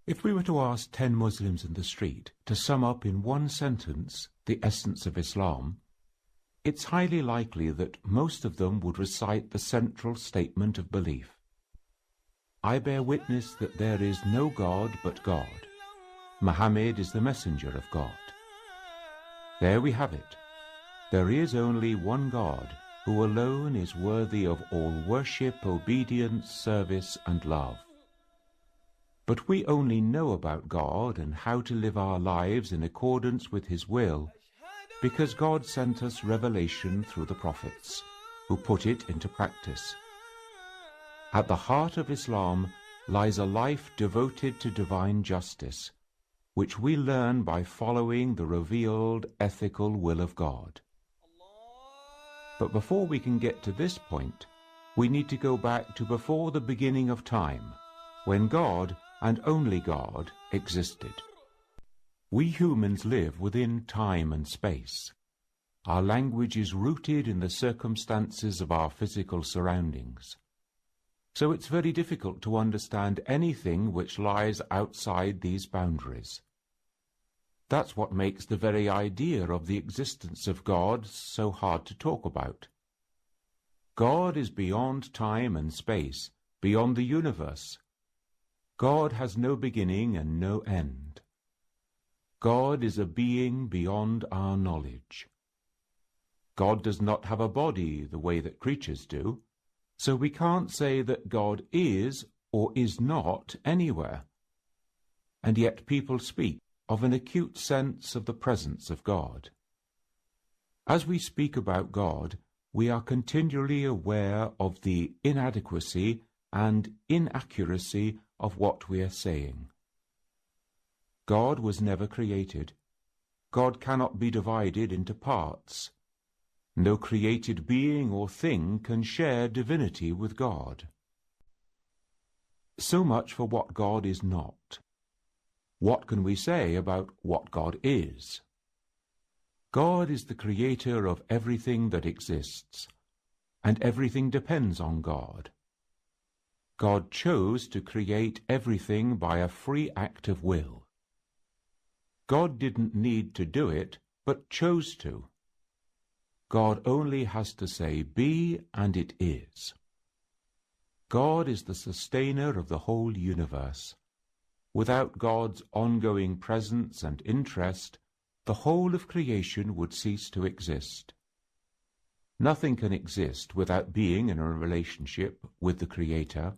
If we were to ask 10 Muslims in the street to sum up in one sentence the essence of Islam, it's highly likely that most of them would recite the central statement of belief. I bear witness that there is no God but God. Muhammad is the messenger of God. There we have it. There is only one God, who alone is worthy of all worship, obedience, service, and love. But we only know about God and how to live our lives in accordance with His will because God sent us revelation through the prophets, who put it into practice. At the heart of Islam lies a life devoted to divine justice, which we learn by following the revealed ethical will of God. But before we can get to this point, we need to go back to before the beginning of time, when God, and only God, existed. We humans live within time and space. Our language is rooted in the circumstances of our physical surroundings. So it's very difficult to understand anything which lies outside these boundaries. That's what makes the very idea of the existence of God so hard to talk about. God is beyond time and space, beyond the universe. God has no beginning and no end. God is a being beyond our knowledge. God does not have a body the way that creatures do, so we can't say that God is or is not anywhere. And yet people speak of an acute sense of the presence of God. As we speak about God, we are continually aware of the inadequacy and inaccuracy of what we are saying. God was never created. God cannot be divided into parts. No created being or thing can share divinity with God. So much for what God is not. What can we say about what God is? God is the creator of everything that exists, and everything depends on God. God chose to create everything by a free act of will. God didn't need to do it, but chose to. God only has to say, be, and it is. God is the sustainer of the whole universe. Without God's ongoing presence and interest, the whole of creation would cease to exist. Nothing can exist without being in a relationship with the Creator.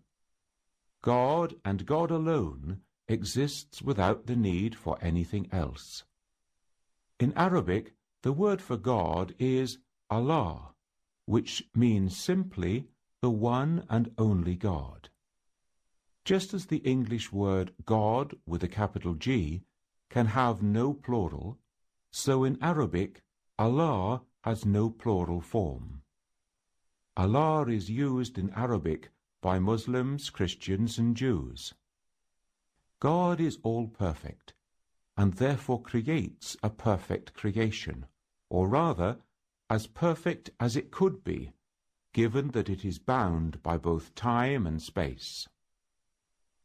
God, and God alone, exists without the need for anything else. In Arabic, the word for God is Allah, which means simply the one and only God. Just as the English word God with a capital G can have no plural, so in Arabic, Allah has no plural form. Allah is used in Arabic by Muslims, Christians, and Jews. God is all-perfect, and therefore creates a perfect creation, or rather, as perfect as it could be, given that it is bound by both time and space.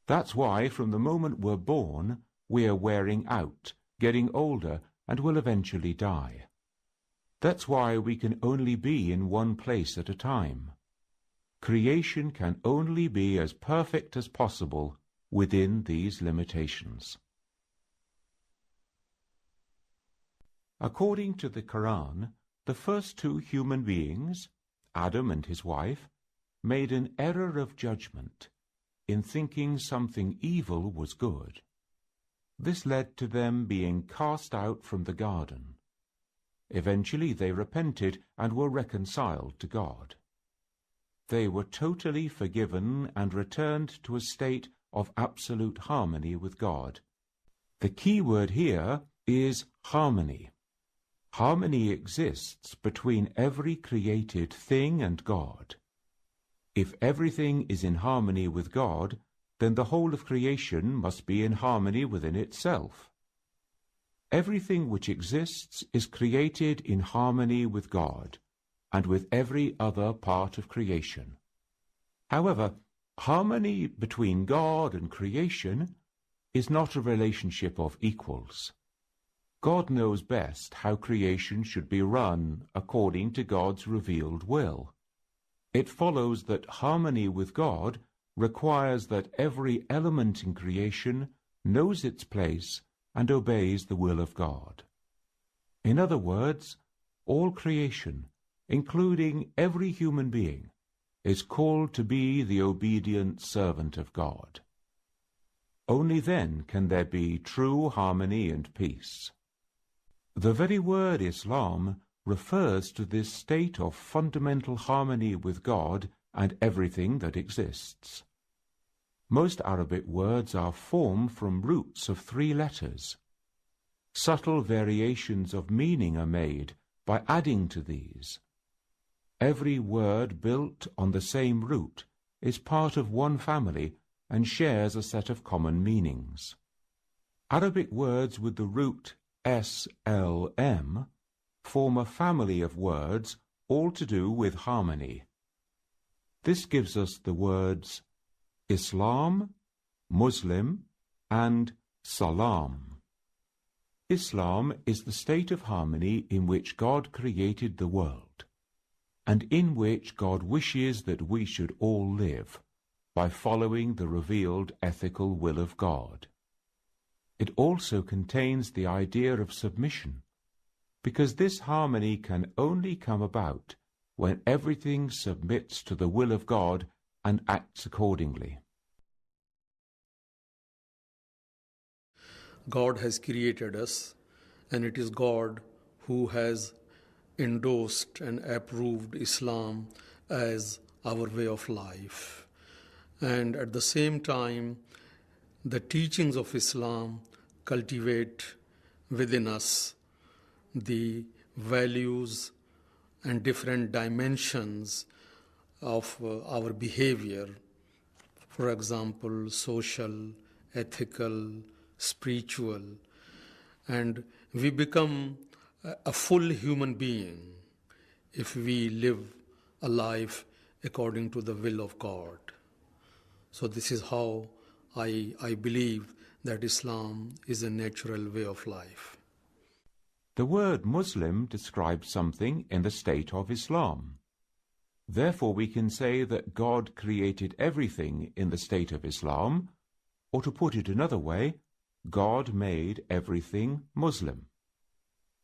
That's why from the moment we're born, we are wearing out, getting older, and will eventually die. That's why we can only be in one place at a time. Creation can only be as perfect as possible within these limitations. According to the Qur'an, the first two human beings, Adam and his wife, made an error of judgment in thinking something evil was good. This led to them being cast out from the garden. Eventually they repented and were reconciled to God. They were totally forgiven and returned to a state of absolute harmony with God. The key word here is harmony. Harmony exists between every created thing and God. If everything is in harmony with God, then the whole of creation must be in harmony within itself. Everything which exists is created in harmony with God and with every other part of creation. However, harmony between God and creation is not a relationship of equals. God knows best how creation should be run according to God's revealed will. It follows that harmony with God requires that every element in creation knows its place and obeys the will of God. In other words, all creation, including every human being, is called to be the obedient servant of God. Only then can there be true harmony and peace. The very word Islam refers to this state of fundamental harmony with God and everything that exists. Most Arabic words are formed from roots of 3 letters. Subtle variations of meaning are made by adding to these. Every word built on the same root is part of one family and shares a set of common meanings. Arabic words with the root SLM form a family of words all to do with harmony. This gives us the words Islam, Muslim, and Salam. Islam is the state of harmony in which God created the world, and in which God wishes that we should all live by following the revealed ethical will of God. It also contains the idea of submission, because this harmony can only come about when everything submits to the will of God and acts accordingly. God has created us, and it is God who has endorsed and approved Islam as our way of life. And at the same time, the teachings of Islam cultivate within us the values and different dimensions of our behavior. For example, social, ethical, spiritual, and we become a full human being if we live a life according to the will of God. So this is how I believe that Islam is a natural way of life. The word Muslim describes something in the state of Islam. Therefore we can say that God created everything in the state of Islam, or to put it another way, God made everything Muslim.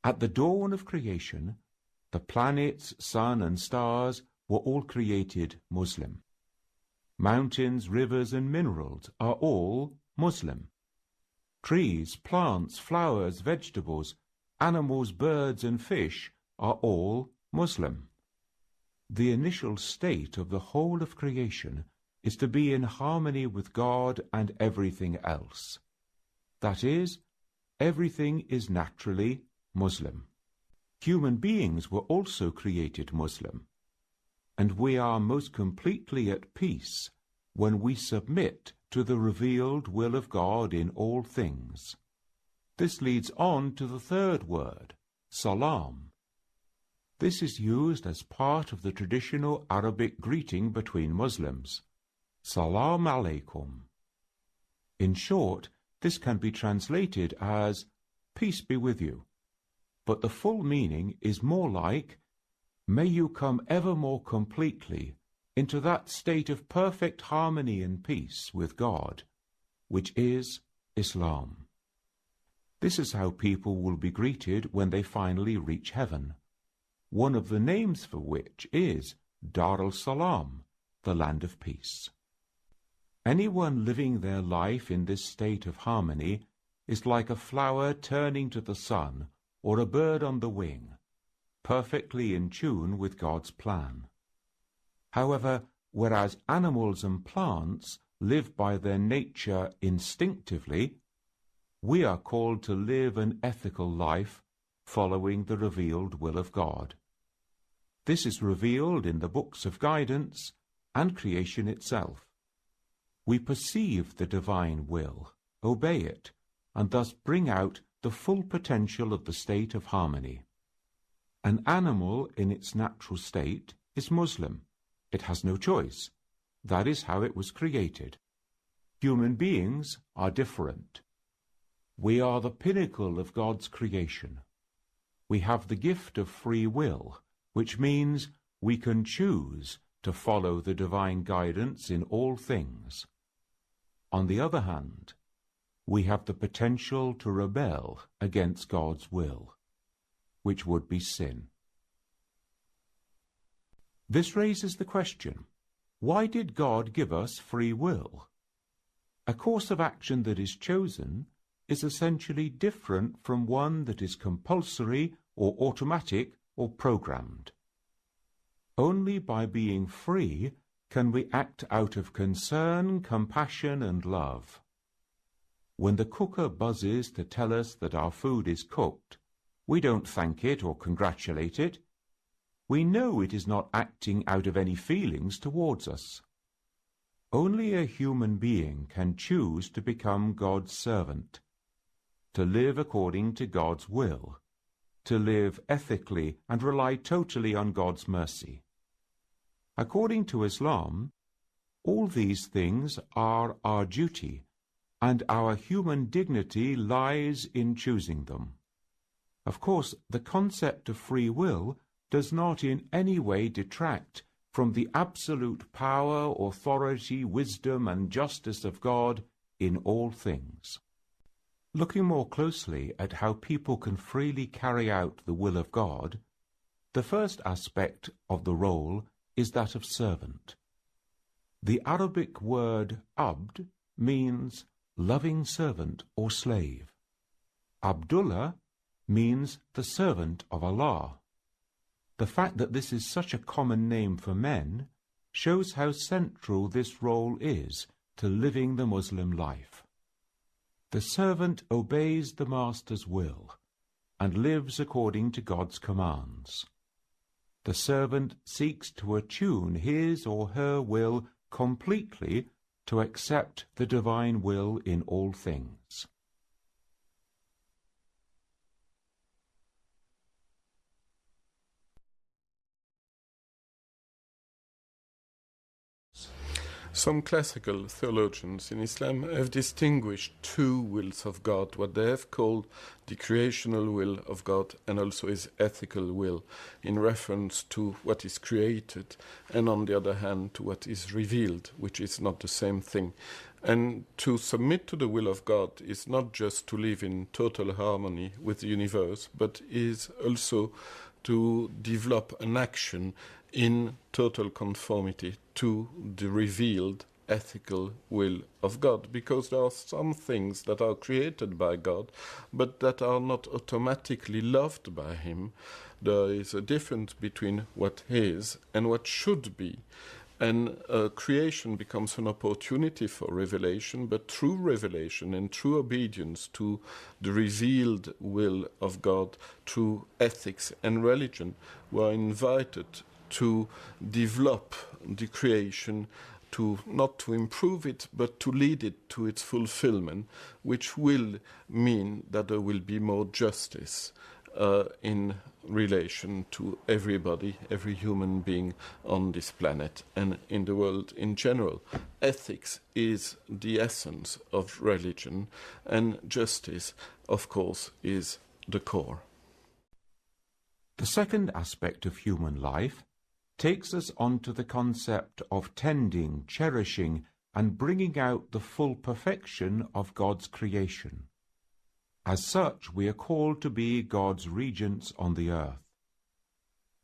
At the dawn of creation, the planets, sun and stars were all created Muslim. Mountains, rivers and minerals are all Muslim. Trees, plants, flowers, vegetables, animals, birds and fish are all Muslim. The initial state of the whole of creation is to be in harmony with God and everything else. That is, everything is naturally Muslim. Human beings were also created Muslim, and we are most completely at peace when we submit to the revealed will of God in all things. This leads on to the third word, Salam. This is used as part of the traditional Arabic greeting between Muslims. Salam alaikum. In short, this can be translated as, peace be with you, but the full meaning is more like, may you come ever more completely into that state of perfect harmony and peace with God, which is Islam. This is how people will be greeted when they finally reach heaven, one of the names for which is Dar al-Salam, the land of peace. Anyone living their life in this state of harmony is like a flower turning to the sun or a bird on the wing, perfectly in tune with God's plan. However, whereas animals and plants live by their nature instinctively, we are called to live an ethical life following the revealed will of God. This is revealed in the books of guidance and creation itself. We perceive the divine will, obey it, and thus bring out the full potential of the state of harmony. An animal in its natural state is Muslim. It has no choice. That is how it was created. Human beings are different. We are the pinnacle of God's creation. We have the gift of free will, which means we can choose to follow the divine guidance in all things. On the other hand, we have the potential to rebel against God's will, which would be sin. This raises the question, why did God give us free will? A course of action that is chosen is essentially different from one that is compulsory or automatic or programmed. Only by being free can we act out of concern, compassion, and love. When the cooker buzzes to tell us that our food is cooked, we don't thank it or congratulate it. We know it is not acting out of any feelings towards us. Only a human being can choose to become God's servant, to live according to God's will, to live ethically and rely totally on God's mercy. According to Islam, all these things are our duty, and our human dignity lies in choosing them. Of course, the concept of free will does not in any way detract from the absolute power, authority, wisdom, and justice of God in all things. Looking more closely at how people can freely carry out the will of God, the first aspect of the role is that of servant. The Arabic word abd means loving servant or slave. Abdullah means the servant of Allah. The fact that this is such a common name for men shows how central this role is to living the Muslim life. The servant obeys the master's will and lives according to God's commands. The servant seeks to attune his or her will completely to accept the divine will in all things. Some classical theologians in Islam have distinguished two wills of God, what they have called the creational will of God and also his ethical will, in reference to what is created, and on the other hand to what is revealed, which is not the same thing. And to submit to the will of God is not just to live in total harmony with the universe, but is also to develop an action in total conformity to the revealed ethical will of God, because there are some things that are created by God but that are not automatically loved by him. There is a difference between what is and what should be, and creation becomes an opportunity for revelation, but through revelation and through obedience to the revealed will of God, through ethics and religion, we are invited to develop the creation, to not to improve it, but to lead it to its fulfillment, which will mean that there will be more justice in relation to everybody, every human being on this planet and in the world in general. Ethics is the essence of religion, and justice, of course, is the core. The second aspect of human life takes us on to the concept of tending, cherishing, and bringing out the full perfection of God's creation. As such, we are called to be God's regents on the earth.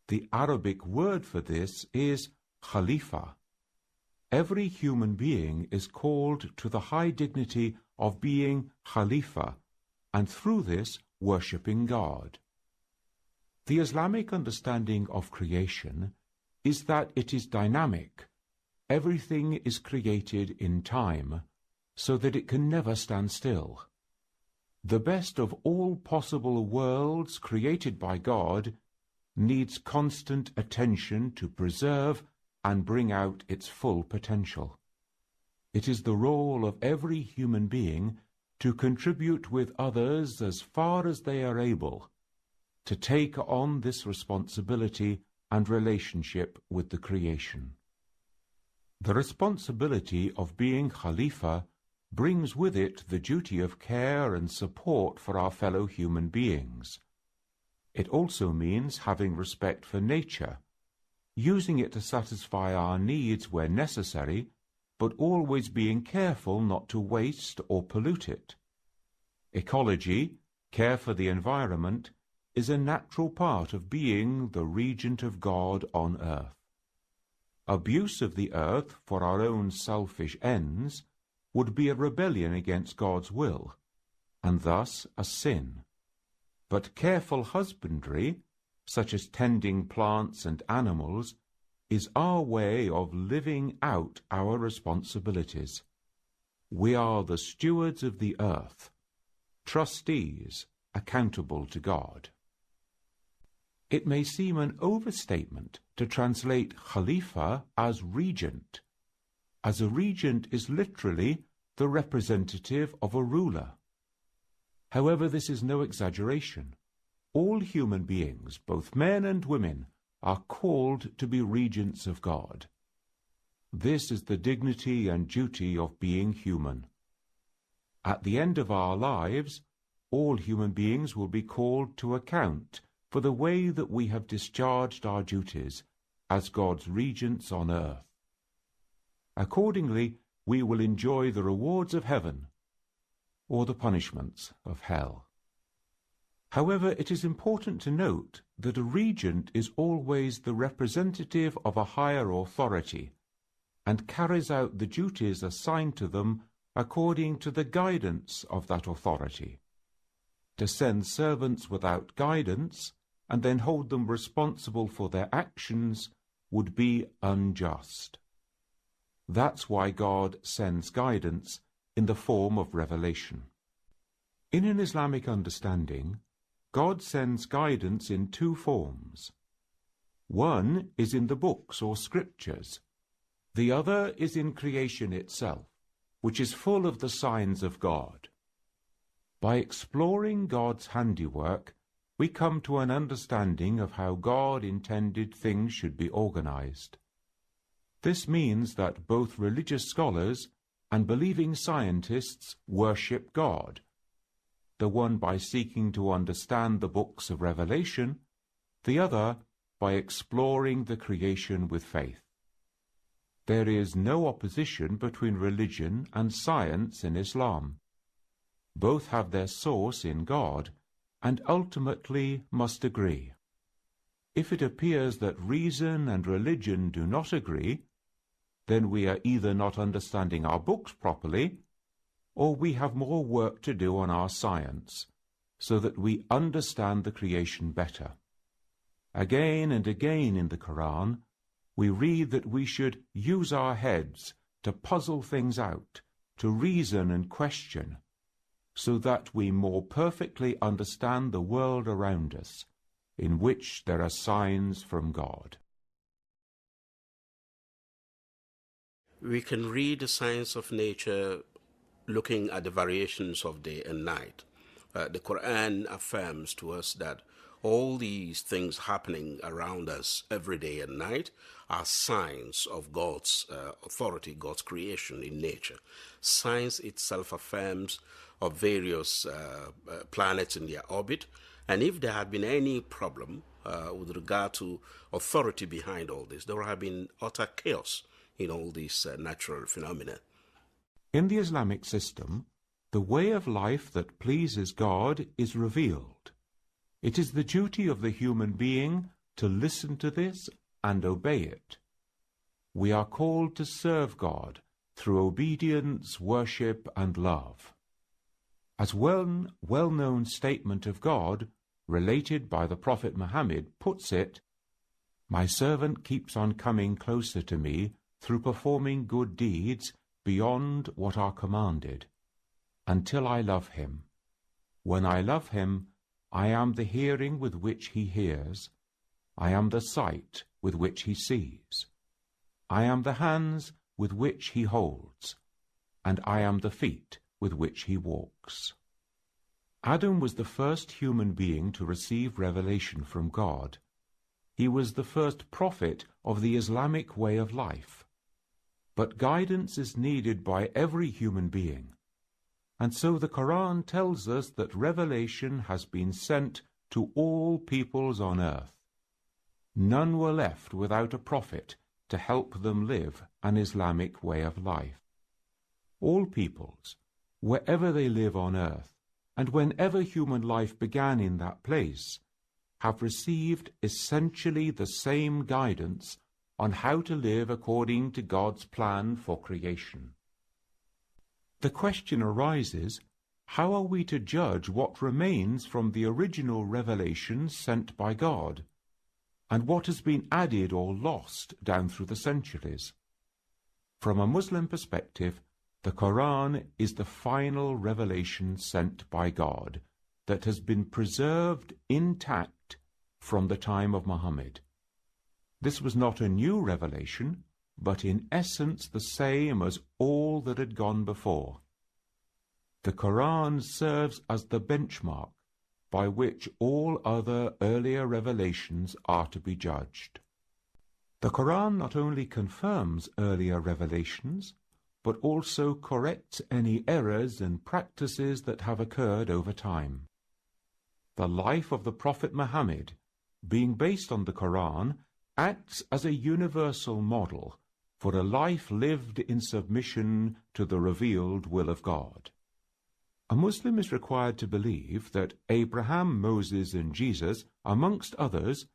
The Arabic word for this is Khalifa. Every human being is called to the high dignity of being Khalifa, and through this worshipping God. The Islamic understanding of creation is that it is dynamic. Everything is created in time, so that it can never stand still. The best of all possible worlds created by God needs constant attention to preserve and bring out its full potential. It is the role of every human being to contribute with others as far as they are able, to take on this responsibility and relationship with the creation. The responsibility of being Khalifa brings with it the duty of care and support for our fellow human beings. It also means having respect for nature, using it to satisfy our needs where necessary, but always being careful not to waste or pollute it. Ecology, care for the environment, is a natural part of being the regent of God on earth. Abuse of the earth for our own selfish ends would be a rebellion against God's will, and thus a sin. But careful husbandry, such as tending plants and animals, is our way of living out our responsibilities. We are the stewards of the earth, trustees accountable to God. It may seem an overstatement to translate Khalifa as regent, as a regent is literally the representative of a ruler. However, this is no exaggeration. All human beings, both men and women, are called to be regents of God. This is the dignity and duty of being human. At the end of our lives, all human beings will be called to account for the way that we have discharged our duties as God's regents on earth. Accordingly, we will enjoy the rewards of heaven or the punishments of hell. However, it is important to note that a regent is always the representative of a higher authority and carries out the duties assigned to them according to the guidance of that authority. To send servants without guidance and then hold them responsible for their actions would be unjust. That's why God sends guidance in the form of revelation. In an Islamic understanding, God sends guidance in two forms. One is in the books or scriptures. The other is in creation itself, which is full of the signs of God. By exploring God's handiwork, we come to an understanding of how God intended things should be organized. This means that both religious scholars and believing scientists worship God, the one by seeking to understand the books of Revelation, the other by exploring the creation with faith. There is no opposition between religion and science in Islam. Both have their source in God and ultimately must agree. If it appears that reason and religion do not agree, then we are either not understanding our books properly, or we have more work to do on our science, so that we understand the creation better. Again and again in the Qur'an, we read that we should use our heads to puzzle things out, to reason and question, so that we more perfectly understand the world around us, in which there are signs from God. We can read the science of nature looking at the variations of day and night. The Qur'an affirms to us that all these things happening around us every day and night are signs of God's authority, God's creation in nature. Science itself affirms of various planets in their orbit, and if there had been any problem with regard to authority behind all this, there would have been utter chaos in all these natural phenomena. In the Islamic system, the way of life that pleases God is revealed. It is the duty of the human being to listen to this and obey it. We are called to serve God through obedience, worship, and love. As one well-known statement of God, related by the Prophet Muhammad, puts it, "My servant keeps on coming closer to me through performing good deeds beyond what are commanded, until I love him. When I love him, I am the hearing with which he hears, I am the sight with which he sees, I am the hands with which he holds, and I am the feet with which he walks." Adam was the first human being to receive revelation from God. He was the first prophet of the Islamic way of life. But guidance is needed by every human being, and so the Qur'an tells us that revelation has been sent to all peoples on earth. None were left without a prophet to help them live an Islamic way of life. All peoples, wherever they live on earth, and whenever human life began in that place, have received essentially the same guidance on how to live according to God's plan for creation. The question arises, how are we to judge what remains from the original revelation sent by God, and what has been added or lost down through the centuries? From a Muslim perspective, the Quran is the final revelation sent by God that has been preserved intact from the time of Muhammad. This was not a new revelation, but in essence the same as all that had gone before. The Quran serves as the benchmark by which all other earlier revelations are to be judged. The Quran not only confirms earlier revelations, but also corrects any errors and practices that have occurred over time. The life of the Prophet Muhammad, being based on the Quran, acts as a universal model for a life lived in submission to the revealed will of God. A Muslim is required to believe that Abraham, Moses, and Jesus, amongst others,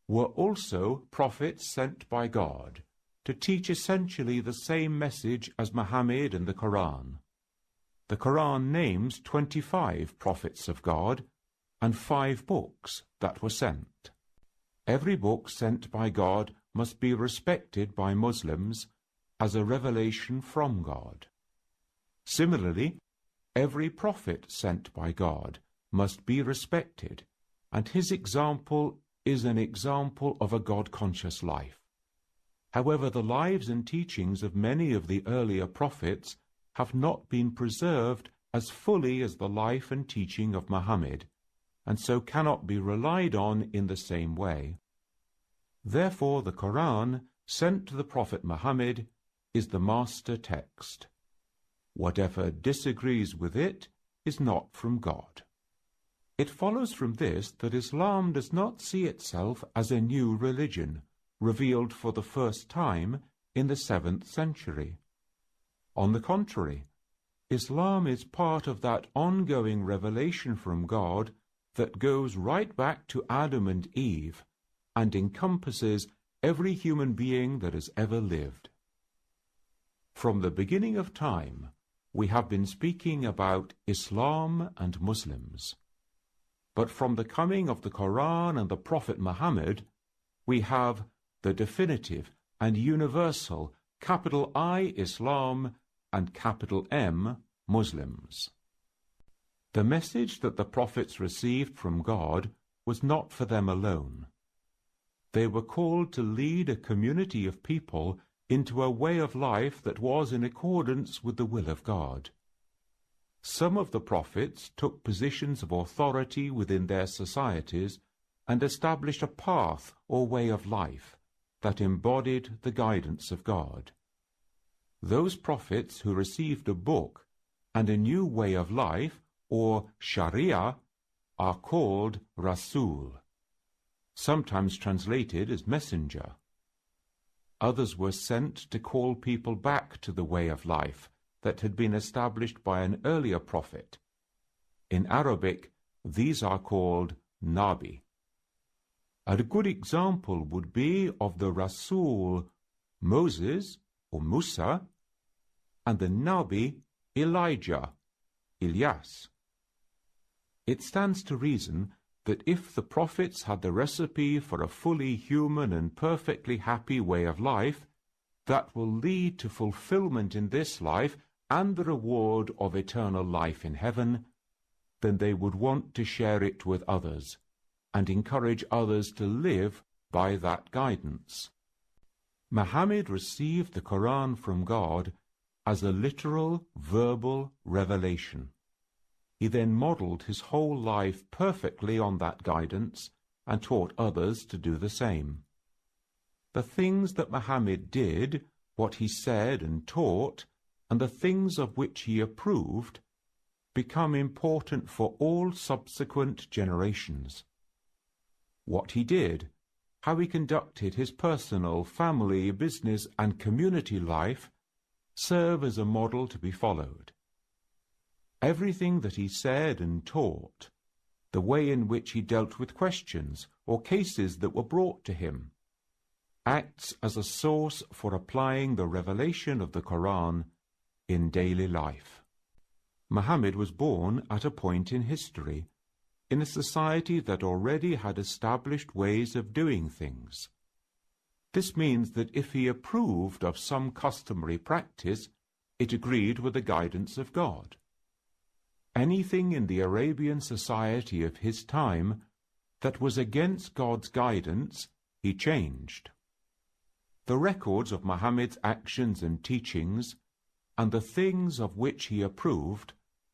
were also prophets sent by God to teach essentially the same message as Muhammad and the Quran. The Quran names 25 prophets of God and 5 books that were sent. Every book sent by God must be respected by Muslims as a revelation from God. Similarly, every prophet sent by God must be respected, and his example is an example of a God-conscious life. However, the lives and teachings of many of the earlier prophets have not been preserved as fully as the life and teaching of Muhammad, and so cannot be relied on in the same way. Therefore, the Quran, sent to the Prophet Muhammad, is the master text. Whatever disagrees with it is not from God. It follows from this that Islam does not see itself as a new religion, revealed for the first time in the 7th century. On the contrary, Islam is part of that ongoing revelation from God that goes right back to Adam and Eve and encompasses every human being that has ever lived. From the beginning of time, we have been speaking about Islam and Muslims. But from the coming of the Quran and the Prophet Muhammad, we have the definitive and universal capital I Islam and capital M Muslims. The message that the prophets received from God was not for them alone. They were called to lead a community of people into a way of life that was in accordance with the will of God. Some of the prophets took positions of authority within their societies and established a path or way of life that embodied the guidance of God. Those prophets who received a book and a new way of life, or Sharia, are called Rasul, sometimes translated as messenger. Others were sent to call people back to the way of life that had been established by an earlier prophet. In Arabic, these are called Nabi. A good example would be of the Rasul Moses or Musa and the Nabi Elijah, Ilyas. It stands to reason that if the prophets had the recipe for a fully human and perfectly happy way of life, that will lead to fulfillment in this life and the reward of eternal life in heaven, then they would want to share it with others and encourage others to live by that guidance. Muhammad received the Quran from God as a literal, verbal revelation. He then modeled his whole life perfectly on that guidance and taught others to do the same. The things that Muhammad did, what he said and taught, and the things of which he approved, become important for all subsequent generations. What he did, how he conducted his personal, family, business, and community life serve as a model to be followed. Everything that he said and taught, the way in which he dealt with questions or cases that were brought to him, acts as a source for applying the revelation of the Qur'an in daily life. Muhammad was born at a point in history, in a society that already had established ways of doing things. This means that if he approved of some customary practice, it agreed with the guidance of God. Anything in the Arabian society of his time that was against God's guidance, he changed. The records of Muhammad's actions and teachings, and the things of which he approved,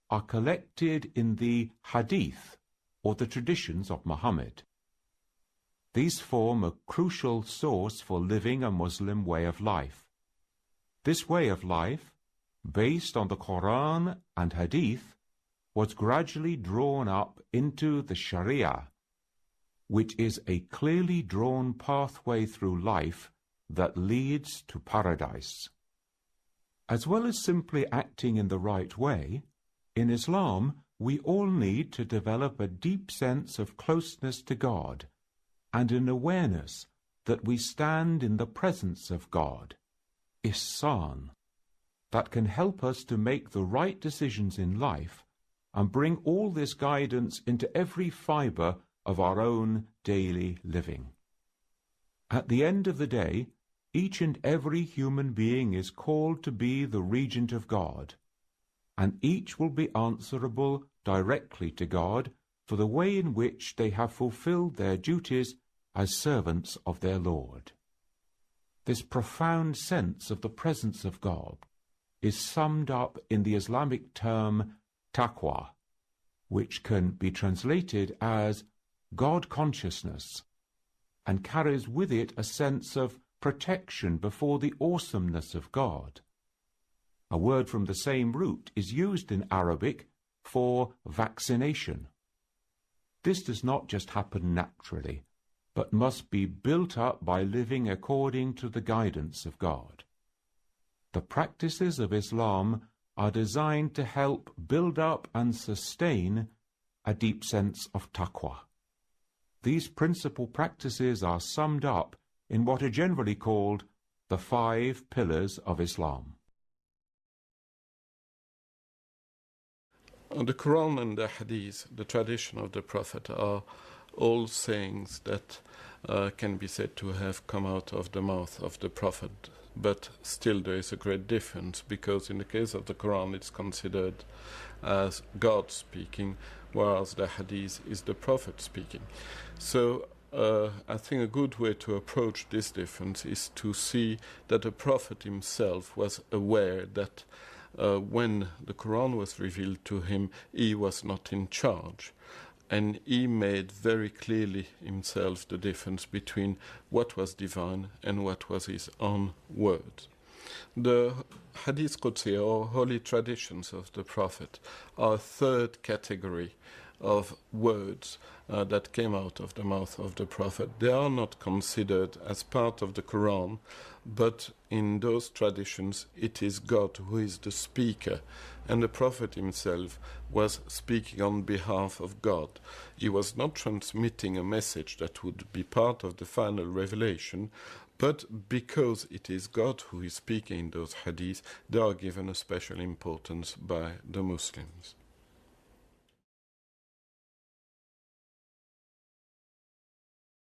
are collected in the hadith, or the traditions of Muhammad. These form a crucial source for living a Muslim way of life. This way of life, based on the Quran and hadith, was gradually drawn up into the Sharia, which is a clearly drawn pathway through life that leads to paradise. As well as simply acting in the right way, in Islam we all need to develop a deep sense of closeness to God and an awareness that we stand in the presence of God, ihsan, that can help us to make the right decisions in life and bring all this guidance into every fiber of our own daily living. At the end of the day, each and every human being is called to be the regent of God, and each will be answerable directly to God for the way in which they have fulfilled their duties as servants of their Lord. This profound sense of the presence of God is summed up in the Islamic term taqwa, which can be translated as God consciousness, and carries with it a sense of protection before the awesomeness of God. A word from the same root is used in Arabic for vaccination. This does not just happen naturally, but must be built up by living according to the guidance of God. The practices of Islam are designed to help build up and sustain a deep sense of taqwa. These principal practices are summed up in what are generally called the 5 pillars of Islam. The Quran and the Hadith, the tradition of the Prophet, are all sayings that can be said to have come out of the mouth of the Prophet. But still there is a great difference, because in the case of the Quran it's considered as God speaking, whereas the Hadith is the Prophet speaking. So I think a good way to approach this difference is to see that the Prophet himself was aware that when the Quran was revealed to him, he was not in charge. And he made very clearly himself the difference between what was divine and what was his own word. The Hadith Qudsi, or holy traditions of the Prophet, are a third category of words that came out of the mouth of the Prophet. They are not considered as part of the Quran, but in those traditions it is God who is the speaker, and the Prophet himself was speaking on behalf of God. He was not transmitting a message that would be part of the final revelation, but because it is God who is speaking in those hadiths, they are given a special importance by the Muslims.